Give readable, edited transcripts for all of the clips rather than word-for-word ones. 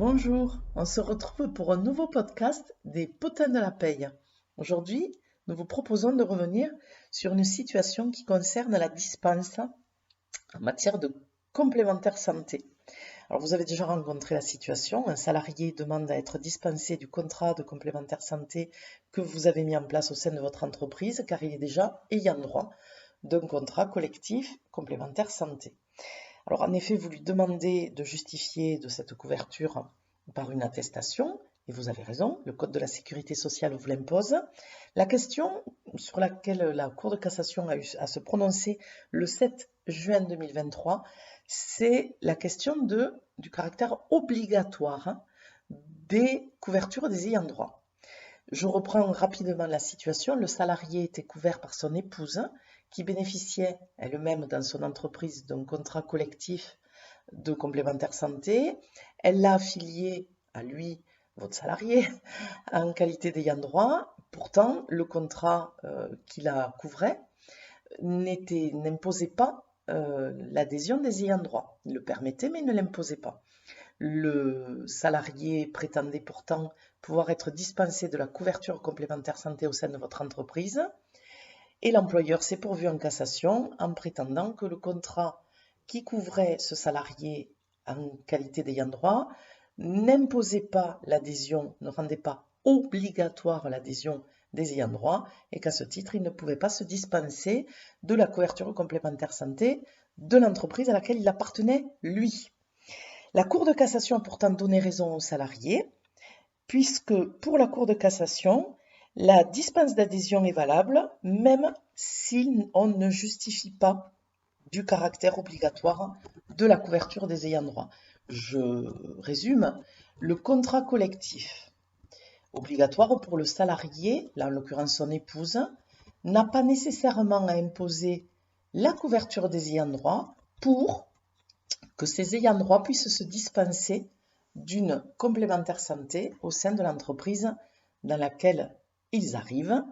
Bonjour, on se retrouve pour un nouveau podcast des potins de la paye. Aujourd'hui, nous vous proposons de revenir sur une situation qui concerne la dispense en matière de complémentaire santé. Alors vous avez déjà rencontré la situation, un salarié demande à être dispensé du contrat de complémentaire santé que vous avez mis en place au sein de votre entreprise car il est déjà ayant droit d'un contrat collectif complémentaire santé. Alors en effet, vous lui demandez de justifier de cette couverture par une attestation, et vous avez raison, le Code de la sécurité sociale vous l'impose. La question sur laquelle la Cour de cassation a eu à se prononcer le 7 juin 2023, c'est la question du caractère obligatoire des couvertures des ayants droit. Je reprends rapidement la situation. Le salarié était couvert par son épouse qui bénéficiait elle-même dans son entreprise d'un contrat collectif de complémentaire santé. Elle l'a affilié à lui, votre salarié, en qualité d'ayant droit. Pourtant, le contrat qui la couvrait n'imposait pas l'adhésion des ayants droit. Il le permettait, mais il ne l'imposait pas. Le salarié prétendait pourtant pouvoir être dispensé de la couverture complémentaire santé au sein de votre entreprise et l'employeur s'est pourvu en cassation en prétendant que le contrat qui couvrait ce salarié en qualité d'ayant droit n'imposait pas l'adhésion, ne rendait pas obligatoire l'adhésion des ayants droit et qu'à ce titre, il ne pouvait pas se dispenser de la couverture complémentaire santé de l'entreprise à laquelle il appartenait, lui. La Cour de cassation a pourtant donné raison aux salariés, puisque pour la Cour de cassation, la dispense d'adhésion est valable, même si on ne justifie pas du caractère obligatoire de la couverture des ayants droit. Je résume, le contrat collectif obligatoire pour le salarié, là en l'occurrence son épouse, n'a pas nécessairement à imposer la couverture des ayants droit pour que ces ayants droit puissent se dispenser d'une complémentaire santé au sein de l'entreprise dans laquelle ils arrivent.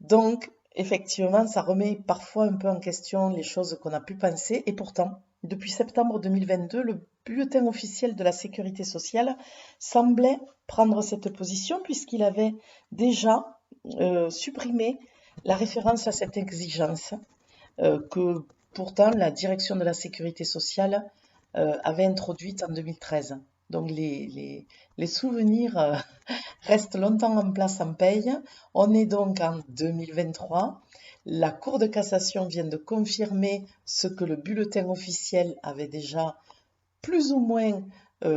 Donc, effectivement, ça remet parfois un peu en question les choses qu'on a pu penser. Et pourtant, depuis septembre 2022, le bulletin officiel de la sécurité sociale semblait prendre cette position puisqu'il avait déjà supprimé la référence à cette exigence que pourtant la direction de la sécurité sociale avait introduite en 2013. Donc les souvenirs restent longtemps en place en paye. On est donc en 2023. La Cour de cassation vient de confirmer ce que le bulletin officiel avait déjà plus ou moins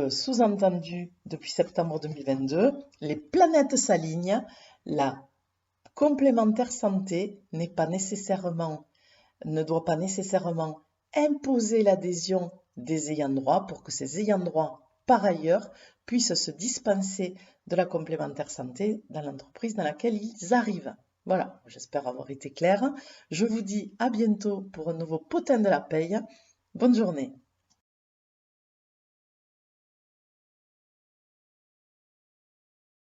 sous-entendu depuis septembre 2022. Les planètes s'alignent. La complémentaire santé ne doit pas nécessairement imposer l'adhésion des ayants droit pour que ces ayants droit, par ailleurs, puissent se dispenser de la complémentaire santé dans l'entreprise dans laquelle ils arrivent. Voilà, j'espère avoir été claire. Je vous dis à bientôt pour un nouveau potin de la paye. Bonne journée.